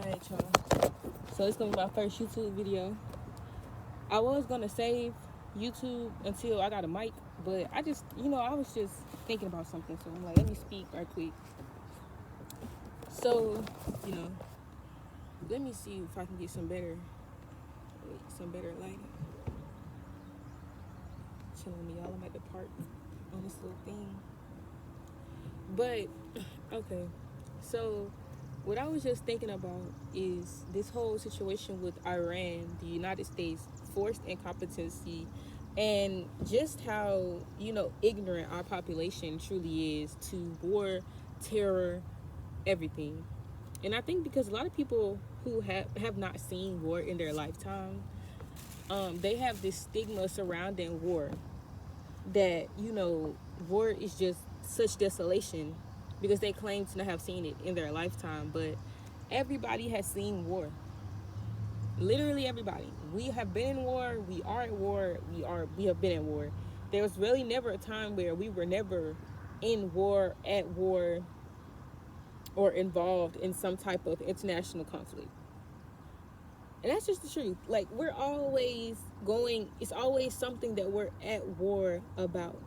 Alright, y'all. So it's gonna be my first YouTube video. I was gonna save YouTube until I got a mic, but I just, I was just thinking about something, so I'm like, let me speak right quick. So, let me see if I can get some better lighting. Chilling me, y'all. I'm at the park on this little thing. But okay, so what I was just thinking about is this whole situation with Iran, the United States, forced incompetency, and just how, ignorant our population truly is to war, terror, everything. And I think because a lot of people who have not seen war in their lifetime, they have this stigma surrounding war that, war is just such desolation because they claim to not have seen it in their lifetime. But everybody has seen war. Literally everybody. We have been in war. We are at war. We have been at war. There was really never a time where we were never in war, at war, or involved in some type of international conflict. And that's just the truth. Like, we're always it's always something that we're at war about.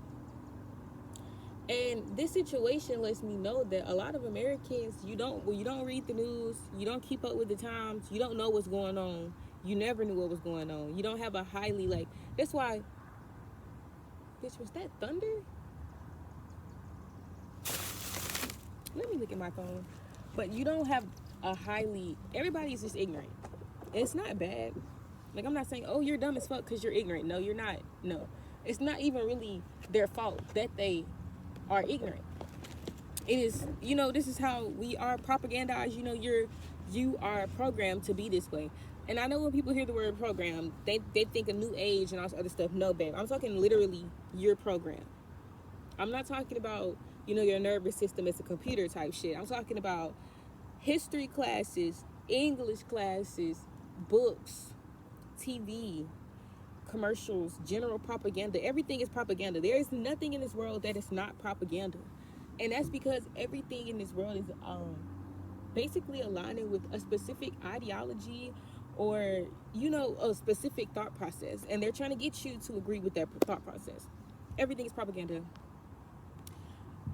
And this situation lets me know that a lot of Americans, you don't read the news, you don't keep up with the times, you don't know what's going on. You never knew what was going on. You don't have a highly, that's why, bitch, was that thunder? Let me look at my phone. But you don't have everybody's just ignorant. It's not bad. Like, I'm not saying, oh, you're dumb as fuck because you're ignorant. No, you're not. No. It's not even really their fault that they are ignorant. It is, this is how we are propagandized. You are programmed to be this way. And I know when people hear the word program, they think a new age and all this other stuff. No, babe. I'm talking literally your program. I'm not talking about, your nervous system as a computer type shit. I'm talking about history classes, English classes, books, TV, commercials, general propaganda. Everything is propaganda. There is nothing in this world that is not propaganda. And that's because everything in this world is basically aligning with a specific ideology or, a specific thought process. And they're trying to get you to agree with that thought process. Everything is propaganda.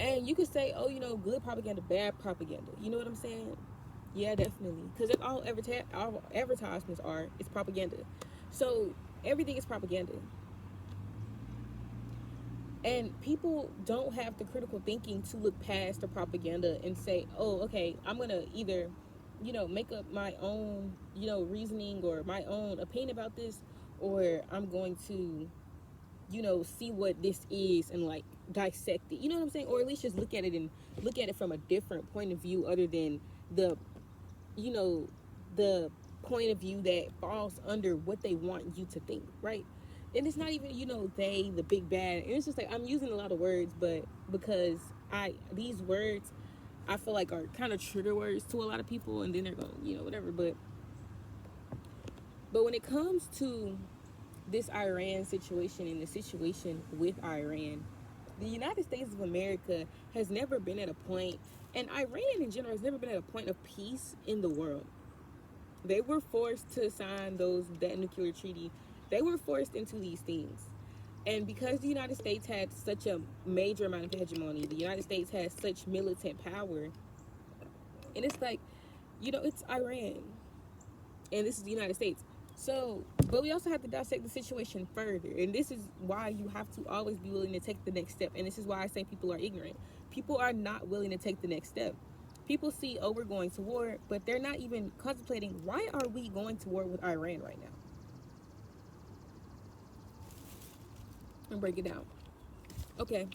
And you could say, oh, good propaganda, bad propaganda. You know what I'm saying? Yeah, definitely. Because if all advertisements are, it's propaganda. So everything is propaganda. And people don't have the critical thinking to look past the propaganda and say, oh, okay, I'm going to either, make up my own, reasoning or my own opinion about this, or I'm going to, see what this is and dissect it. You know what I'm saying? Or at least just look at it from a different point of view other than the point of view that falls under what they want you to think, right? And it's not even, they, the big bad. And it's just like, I'm using a lot of words, but because these words, I feel like are kind of trigger words to a lot of people, and then they're going, whatever. But when it comes to this Iran situation and the situation with Iran, the United States of America has never been at a point, and Iran in general has never been at a point of peace in the world. They were forced to sign that nuclear treaty. They were forced into these things. And because the United States had such a major amount of hegemony, the United States has such militant power, and it's like, it's Iran, and this is the United States. So, but we also have to dissect the situation further. And this is why you have to always be willing to take the next step. And this is why I say people are ignorant. People are not willing to take the next step. People see, oh, we're going to war, but they're not even contemplating, why are we going to war with Iran right now? And break it down. Okay.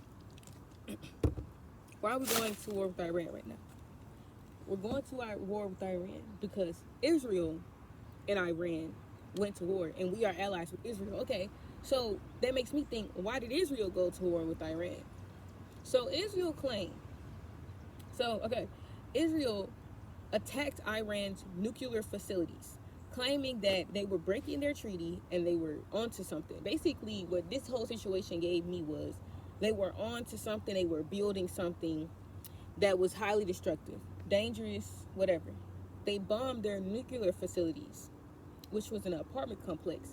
Why are we going to war with Iran right now? We're going to war with Iran because Israel and Iran went to war, and we are allies with Israel. Okay, so that makes me think, why did Israel go to war with Iran? So Israel claimed, Israel attacked Iran's nuclear facilities, claiming that they were breaking their treaty and they were onto something. Basically, what this whole situation gave me was they were onto something, they were building something that was highly destructive, dangerous, whatever. they bombed their nuclear facilities, which was an apartment complex,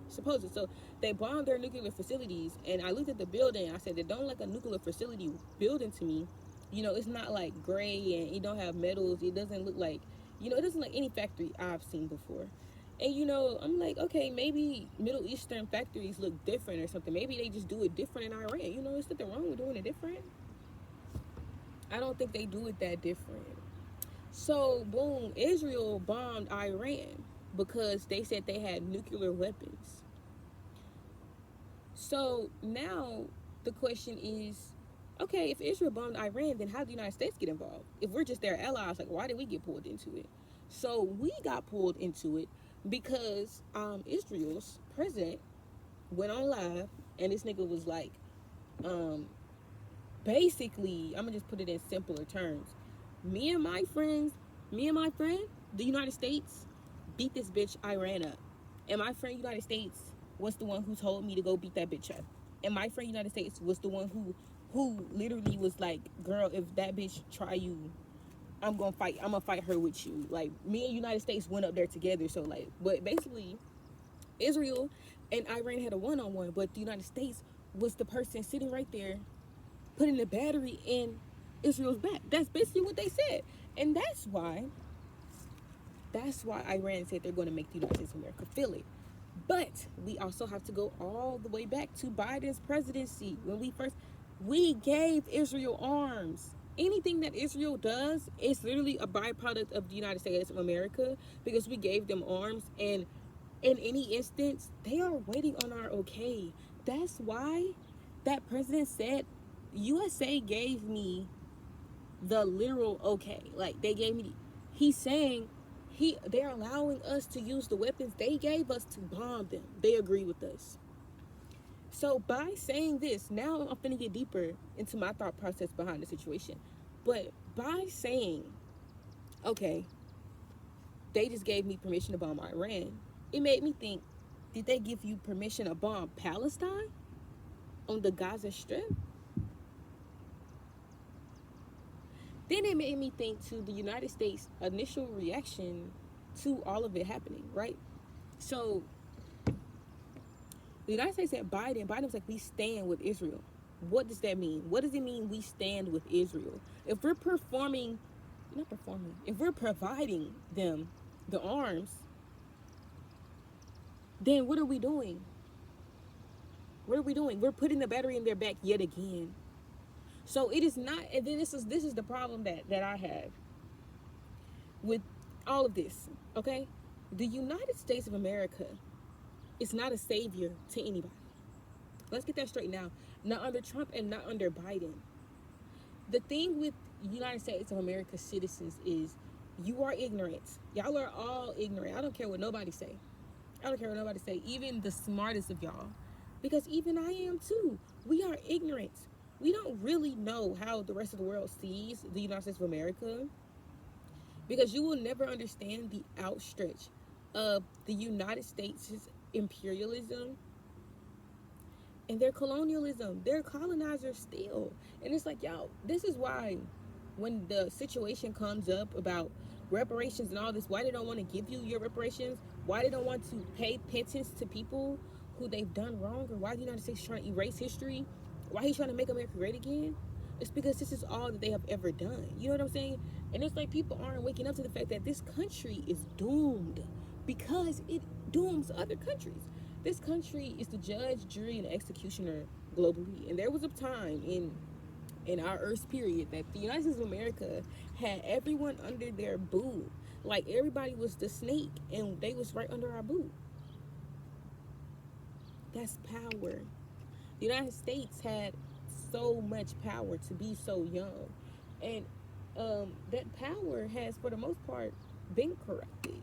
supposedly. So they bombed their nuclear facilities, and I looked at the building. I said, "It don't like a nuclear facility building to me. You know, it's not like gray and it don't have metals. It doesn't look like, it doesn't like any factory I've seen before." And I'm like, okay, maybe Middle Eastern factories look different or something. Maybe they just do it different in Iran. There's nothing wrong with doing it different. I don't think they do it that different. So, boom, Israel bombed Iran because they said they had nuclear weapons. So now the question is, okay, if Israel bombed Iran, then how did the United States get involved? If we're just their allies, like, why did we get pulled into it? So we got pulled into it because Israel's president went on live, and this nigga was like, basically, I'm gonna just put it in simpler terms. Me and my friend, the United States, beat this bitch Iran up. And my friend United States was the one who told me to go beat that bitch up. And my friend United States was the one who literally was like, girl, if that bitch try you, I'm gonna fight her with you. Like, me and United States went up there together. So like, but basically Israel and Iran had a one-on-one, but the United States was the person sitting right there putting the battery in Israel's back. That's basically what they said. And that's why Iran said they're going to make the United States of America feel it. But we also have to go all the way back to Biden's presidency. When we gave Israel arms. Anything that Israel does is literally a byproduct of the United States of America, because we gave them arms, and in any instance, they are waiting on our okay. That's why that president said, USA gave me the literal okay. Like, they gave me, he's saying they're allowing us to use the weapons they gave us to bomb them. They agree with us. So by saying this, now I'm finna get deeper into my thought process behind the situation. But by saying, okay, they just gave me permission to bomb Iran, it made me think, did they give you permission to bomb Palestine on the Gaza Strip? Then it made me think to the United States' initial reaction to all of it happening, right? So the United States said Biden was like, we stand with Israel. What does that mean? What does it mean we stand with Israel? If we're if we're providing them the arms, then what are we doing? What are we doing? We're putting the battery in their back yet again. So it is not, and then this is the problem that I have with all of this, okay? The United States of America is not a savior to anybody. Let's get that straight now. Not under Trump and not under Biden. The thing with United States of America citizens is you are ignorant. Y'all are all ignorant. I don't care what nobody say. Even the smartest of y'all. Because even I am too. We are ignorant. We don't really know how the rest of the world sees the United States of America, because you will never understand the outstretch of the United States' imperialism and their colonialism. They're colonizers still. And it's like, y'all, this is why when the situation comes up about reparations and all this, why they don't want to give you your reparations, why they don't want to pay pittance to people who they've done wrong, or why the United States is trying to erase history, why he's trying to make America great again, it's because this is all that they have ever done. You know what I'm saying? And it's like people aren't waking up to the fact that this country is doomed because it dooms other countries. This country is the judge, jury, and executioner globally. And there was a time in our Earth's period that the United States of America had everyone under their boot. Like, everybody was the snake, and they was right under our boot. That's power. The United States had so much power to be so young, and that power has, for the most part, been corrupted.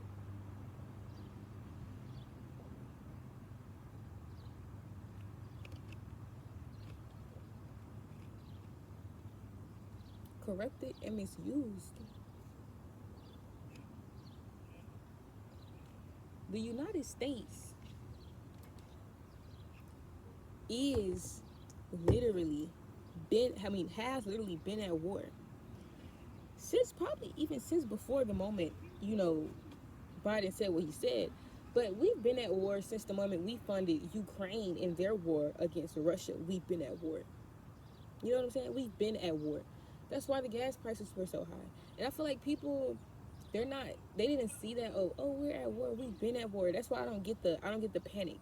Corrupted and misused. The United States has literally been at war since before the moment Biden said what he said. But we've been at war since the moment we funded Ukraine in their war against Russia. We've been at war. You know what I'm saying? We've been at war. That's why the gas prices were so high. And I feel like people, they didn't see that. Oh, we're at war. We've been at war. That's why I don't get the panic.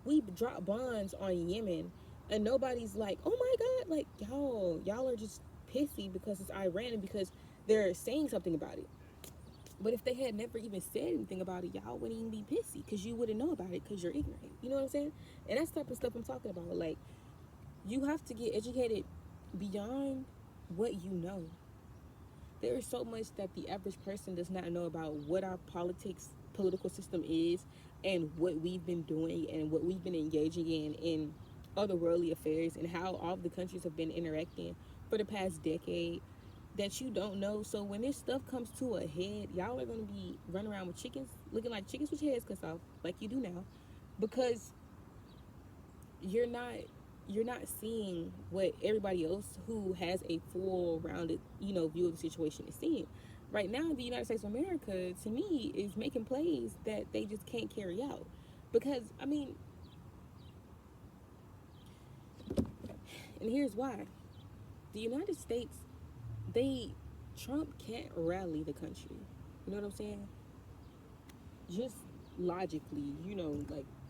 We dropped bonds on Yemen, and nobody's like, oh my God, like y'all are just pissy because it's Iran and because they're saying something about it. But if they had never even said anything about it, y'all wouldn't even be pissy because you wouldn't know about it because you're ignorant. You know what I'm saying? And that's the type of stuff I'm talking about. Like, you have to get educated beyond what you know. There is so much that the average person does not know about what our political system is, and what we've been doing and what we've been engaging in otherworldly affairs, and how all of the countries have been interacting for the past decade that you don't know. So when this stuff comes to a head, y'all are going to be running around with chickens, looking like chickens with your heads cut off, like you do now, because you're not seeing what everybody else who has a full rounded view of the situation is seeing. Right now, the United States of America, to me, is making plays that they just can't carry out. Because, and here's why. The United States, Trump can't rally the country. You know what I'm saying? Just logically,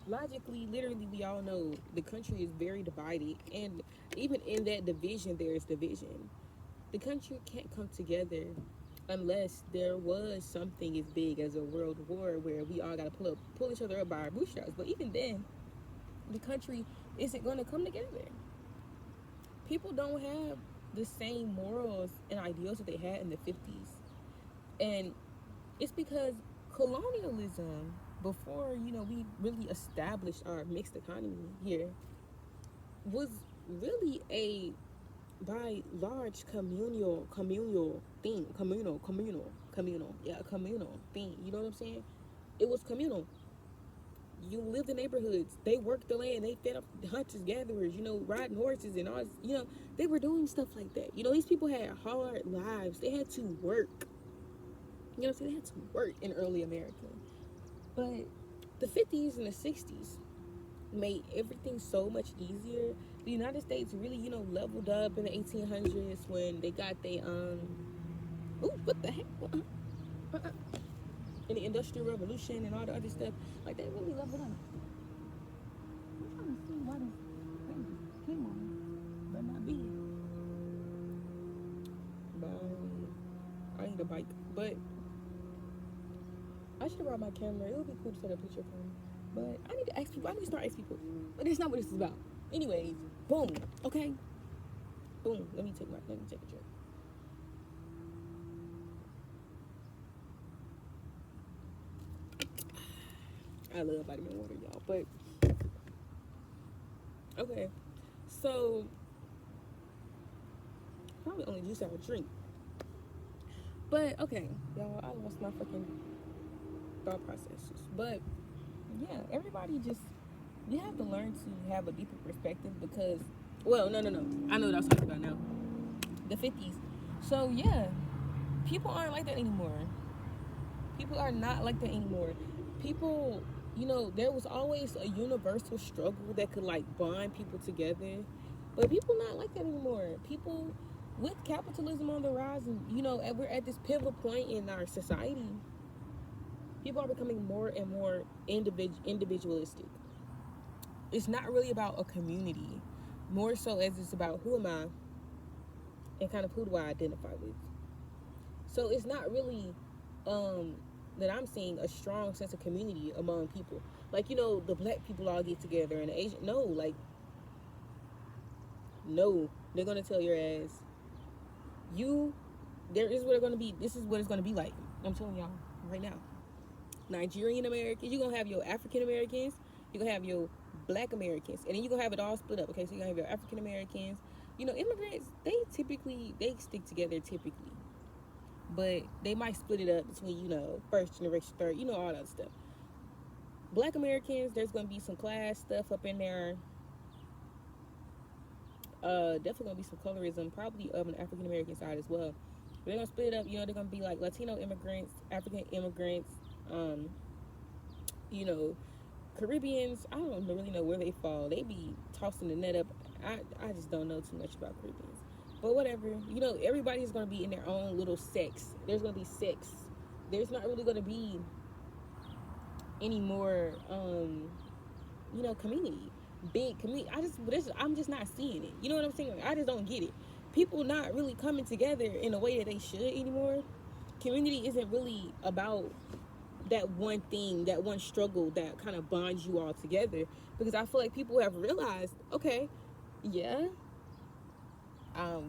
logically, literally, we all know the country is very divided. And even in that division, there is division. The country can't come together unless there was something as big as a world war where we all got to pull each other up by our bootstraps. But even then, the country isn't going to come together. People don't have the same morals and ideals that they had in the 50s. And it's because colonialism, before, we really established our mixed economy here, was really a by large communal thing. Communal thing. You know what I'm saying? It was communal. You lived in neighborhoods. They worked the land. They fed up hunters, gatherers, riding horses and all this, they were doing stuff like that. These people had hard lives. They had to work. You know what I'm saying? They had to work in early America. But the 50s and the 60s made everything so much easier. The United States really, leveled up in the 1800s when they got what the heck? In the Industrial Revolution and all the other stuff. Like, they really leveled up. I'm trying to see why this thing came on, but not be. I need a bike, but I should have brought my camera. It would be cool to take a picture from. But I need to ask people. I need to start asking people. But that's not what this is about. Anyways, boom. Okay. Boom. Let me take a drink. I love vitamin water, y'all. But okay. So probably only juice I would drink. But okay, y'all, I lost my fucking thought processes. But yeah, everybody just, you have to learn to have a deeper perspective because, well, no. I know what I was talking about now. The 50s. So yeah, people aren't like that anymore. People are not like that anymore. People, there was always a universal struggle that could bond people together. But people not like that anymore. People, with capitalism on the rise, and we're at this pivotal point in our society, people are becoming more and more individualistic. It's not really about a community, more so as it's about who am I and kind of who do I identify with. So it's not really that I'm seeing a strong sense of community among people. Like, the black people all get together and the Asian, no, they're going to tell your ass, this is what it's going to be like. I'm telling y'all right now. Nigerian Americans, you're going to have your African Americans, you're going to have your Black Americans, and then you're going to have it all split up, okay? So you're going to have your African Americans. Immigrants, they stick together typically. But they might split it up between, first generation, third, all that stuff. Black Americans, there's going to be some class stuff up in there. Definitely going to be some colorism, probably of an African American side as well. They're gonna split it up. You know, they're gonna be like Latino immigrants, African immigrants, you know, Caribbeans. I don't really know where they fall. They be tossing the net up. I just don't know too much about Caribbeans. But whatever. You know, everybody's gonna be in their own little sects. There's gonna be sects. There's not really gonna be any more you know, community. Big community. I'm just not seeing it. You know what I'm saying? Like, I just don't get it. People not really coming together in a way that they should anymore. Community isn't really about that one thing, that one struggle that kind of bonds you all together. Because I feel like people have realized, okay, yeah,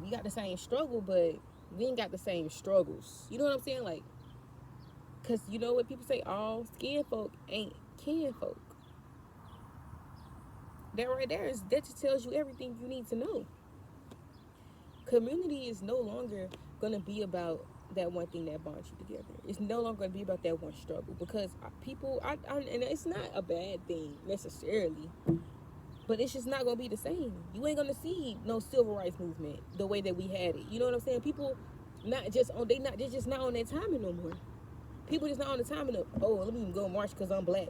we got the same struggle, but we ain't got the same struggles. You know what I'm saying? Like, because you know what people say, all skin folk ain't kin folk. That right there that just tells you everything you need to know. Community is no longer going to be about that one thing that bonds you together. It's no longer going to be about that one struggle, because people, and it's not a bad thing necessarily, but it's just not going to be the same. You ain't going to see no civil rights movement the way that we had it. You know what I'm saying? People they're just not on that timing no more. People just not on the timing of, oh, let me go march because I'm black.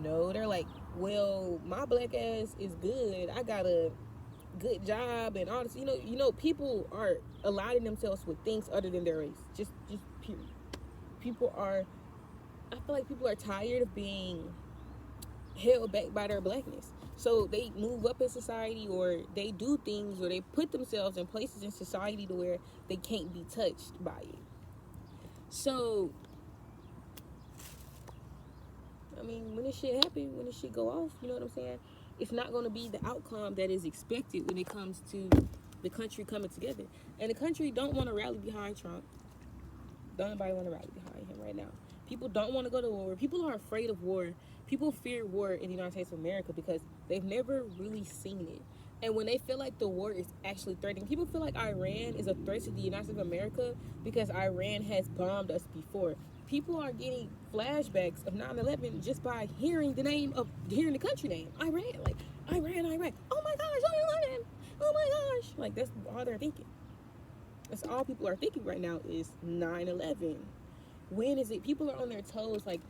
No, they're like, well, my black ass is good. I got a good job and all this. You know, people are aligning themselves with things other than their race. Just period. I feel like people are tired of being held back by their blackness. So they move up in society, or they do things, or they put themselves in places in society to where they can't be touched by it. So, I mean, when this shit happen, when this shit go off, you know what I'm saying? It's not going to be the outcome that is expected when it comes to the country coming together. And the country don't want to rally behind Trump. Don't nobody want to rally behind him right now. People don't want to go to war. People are afraid of war. People fear war in the United States of America because they've never really seen it. And when they feel like the war is actually threatening, people feel like Iran is a threat to the United States of America because Iran has bombed us before. People are getting flashbacks of 9/11 just by hearing the country name, Iran. Like, Iran. Oh my gosh, 9/11. Oh my gosh. Like, that's all they're thinking. That's all people are thinking right now is 9/11. When is it? People are on their toes. Like,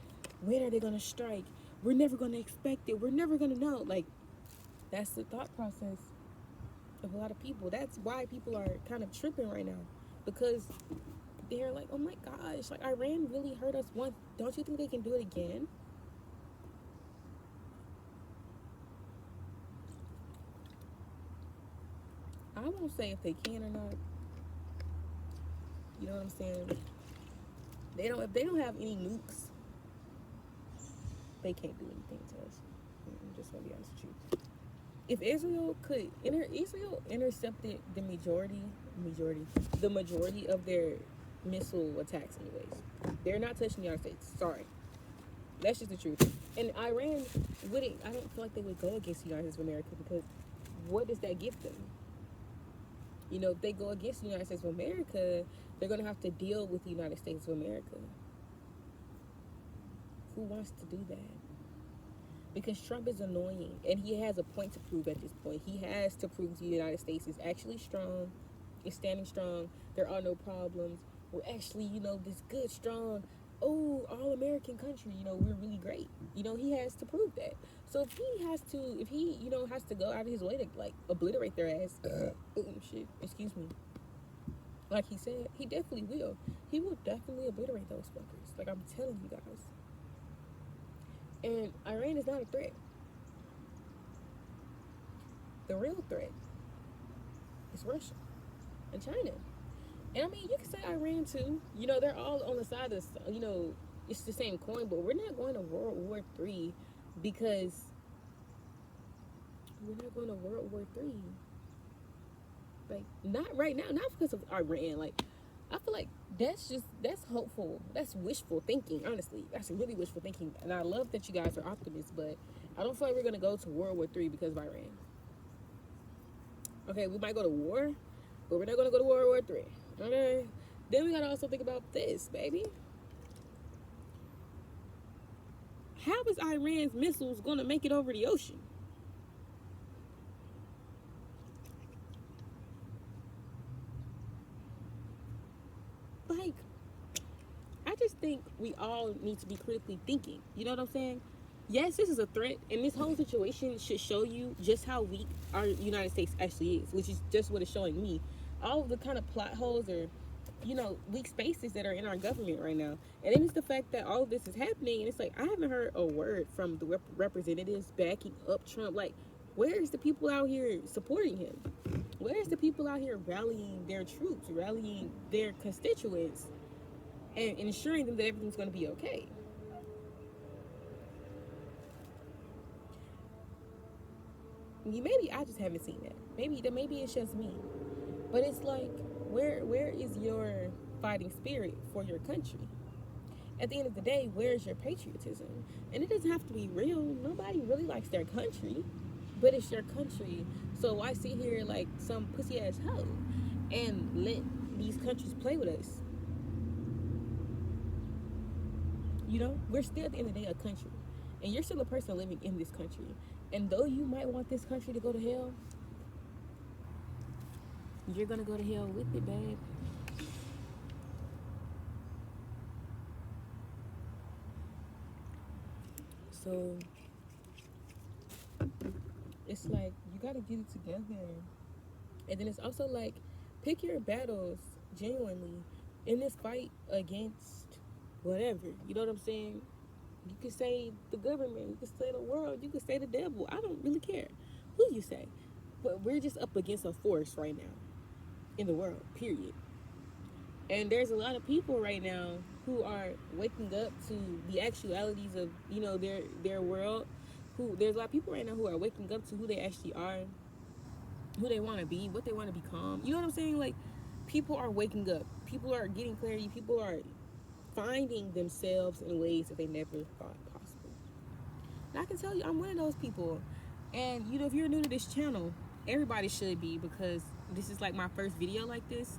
when are they going to strike? We're never going to expect it. We're never going to know. Like, that's the thought process of a lot of people. That's why people are kind of tripping right now, because they're like, oh my gosh, like, Iran really hurt us once. Don't you think they can do it again? I won't say if they can or not. You know what I'm saying? If they don't have any nukes, they can't do anything to us. I'm just gonna be honest with you. If Israel intercepted the majority of their missile attacks anyways. They're not touching the United States. Sorry. That's just the truth. And Iran I don't feel like they would go against the United States of America, because what does that give them? You know, if they go against the United States of America, they're going to have to deal with the United States of America. Who wants to do that? Because Trump is annoying, and he has a point to prove at this point. He has to prove the United States is actually strong, is standing strong. There are no problems. We're actually, you know, this good, strong, all-American country. You know, we're really great. You know, he has to prove that. So if he, you know, has to go out of his way to, like, obliterate their ass, excuse me, like he said, he definitely will. He will definitely obliterate those fuckers. Like, I'm telling you guys. And Iran is not a threat. The real threat is Russia and China. And I mean, you can say Iran too. You know, they're all on the side of, you know, it's the same coin, but we're not going to World War III because we're not going to World War III. Like, not right now, not because of Iran. Like, I feel like that's hopeful. That's wishful thinking, honestly. That's really wishful thinking. And I love that you guys are optimists, but I don't feel like we're going to go to World War III because of Iran. Okay, we might go to war, but we're not going to go to World War III. Okay? Then we got to also think about this, baby. How is Iran's missiles going to make it over the ocean? all need to be critically thinking. You know what I'm saying? Yes, this is a threat, and this whole situation should show you just how weak our United States actually is, which is just what it's showing me. All of the kind of plot holes or, weak spaces that are in our government right now. And then it's the fact that all of this is happening, and it's like, I haven't heard a word from the representatives backing up Trump. Like, where is the people out here supporting him? Where is the people out here rallying their troops, rallying their constituents, and ensuring them that everything's going to be okay? Maybe I just haven't seen that. Maybe it's just me. But it's like, where is your fighting spirit for your country? At the end of the day, where is your patriotism? And it doesn't have to be real. Nobody really likes their country, but it's your country. So why sit here like some pussy ass hoe and let these countries play with us? We're still at the end of the day a country, and you're still a person living in this country. And though you might want this country to go to hell, you're gonna go to hell with it, babe. So it's like, you gotta get it together. And then it's also like, pick your battles genuinely in this fight against whatever. You know what I'm saying? You could say the government, you could say the world, you could say the devil. I don't really care who you say. But we're just up against a force right now in the world, period. And there's a lot of people right now who are waking up to the actualities of, their world. There's a lot of people right now who are waking up to who they actually are, who they want to be, what they want to become. You know what I'm saying? Like, people are waking up. People are getting clarity. People are finding themselves in ways that they never thought possible. And I can tell you, I'm one of those people. And, if you're new to this channel, everybody should be, because this is like my first video like this.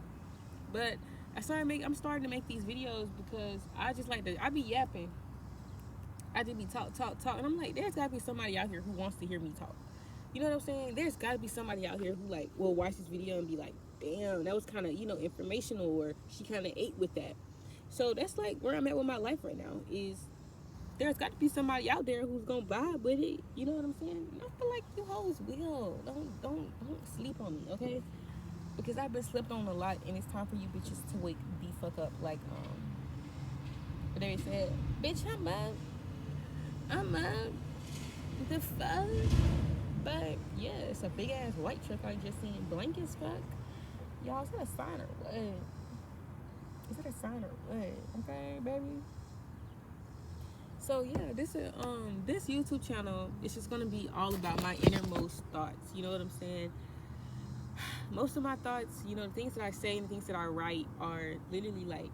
But I'm starting to make these videos because I just like I be yapping. I just be talk. And I'm like, there's got to be somebody out here who wants to hear me talk. You know what I'm saying? There's got to be somebody out here who, like, will watch this video and be like, damn, that was kind of, informational, or she kind of ate with that. So that's like where I'm at with my life right now, is there's got to be somebody out there who's going to vibe with it. You know what I'm saying? And I feel like you hoes will. Don't sleep on me, okay? Because I've been slept on a lot, and it's time for you bitches to wake the fuck up. Like, they said, bitch, I'm up. The fuck? But, yeah, it's a big-ass white truck I just seen. Blank as fuck. Y'all, is that a sign or what? Is that a sign or what? Okay, baby? So, yeah, this YouTube channel is just going to be all about my innermost thoughts. You know what I'm saying? Most of my thoughts, the things that I say and the things that I write are literally like,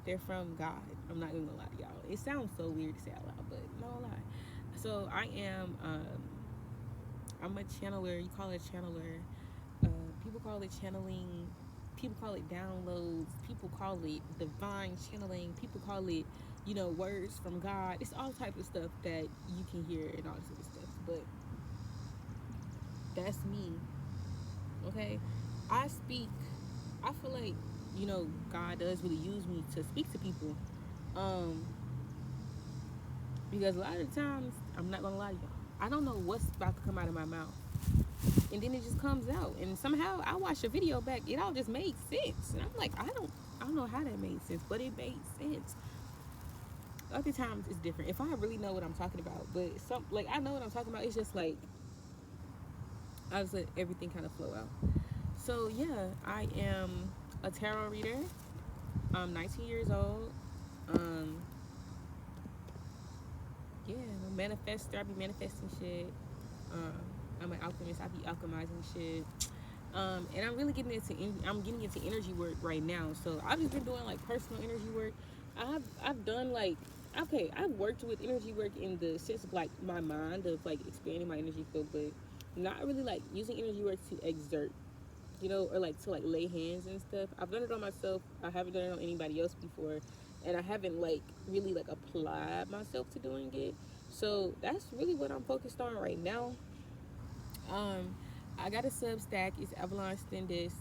they're from God. I'm not even gonna lie to y'all. It sounds so weird to say out loud, but no lie. So I am, I'm a channeler. You call it channeler. People call it channeling. People call it downloads. People call it divine channeling. People call it, words from God. It's all type of stuff that you can hear and all this sort of stuff. But that's me. Okay, I feel like, God does really use me to speak to people, because a lot of the times, I'm not gonna lie to y'all, I don't know what's about to come out of my mouth, and then it just comes out, and somehow I watched a video back, it all just made sense, and I'm like, I don't know how that made sense, but it made sense. Other times it's different, if I really know what I'm talking about, but I know what I'm talking about, it's just like, I just let everything kind of flow out. So yeah, I am a tarot reader. I'm 19 years old. Yeah, I'm a manifester. I be manifesting shit. I'm an alchemist. I be alchemizing shit. And I'm really getting into energy work right now. So I've just been doing like personal energy work. I've done like, okay, I've worked with energy work in the sense of like my mind, of like expanding my energy field, but not really like using energy work to exert, or like to like lay hands and stuff. I've done it on myself. I haven't done it on anybody else before, and I haven't like really like applied myself to doing it. So that's really what I'm focused on right now. I got a Substack. It's avalonstendisk.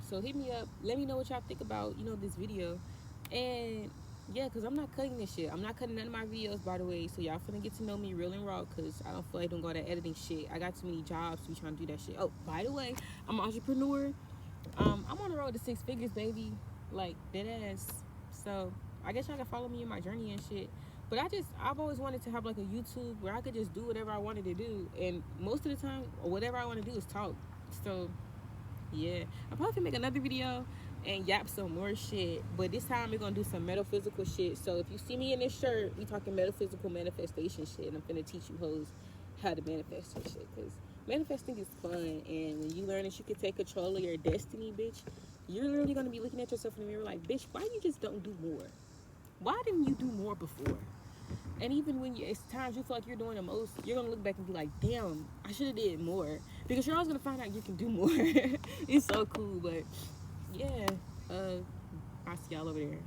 So hit me up. Let me know what y'all think about this video, And yeah, because I'm not cutting this shit. I'm not cutting none of my videos, by the way. So y'all finna get to know me real and raw, because I don't feel like I don't go that editing shit. I got too many jobs to be trying to do that shit. Oh, by the way, I'm an entrepreneur. I'm on the road to 6 figures, baby. Like, dead ass. So I guess y'all can follow me in my journey and shit. But I've always wanted to have like a YouTube where I could just do whatever I wanted to do. And most of the time, whatever I want to do is talk. So yeah, I'm probably gonna make another video and yap some more shit. But this time we're gonna do some metaphysical shit. So if you see me in this shirt, we talking metaphysical manifestation shit. And I'm finna teach you hoes how to manifest your shit. Because manifesting is fun. And when you learn that you can take control of your destiny, bitch, you're literally gonna be looking at yourself in the mirror like, bitch, why you just don't do more? Why didn't you do more before? And even when it's times you feel like you're doing the most, you're gonna look back and be like, damn, I should have did more. Because you're always gonna find out you can do more. It's so cool. But yeah, I'll see y'all over there.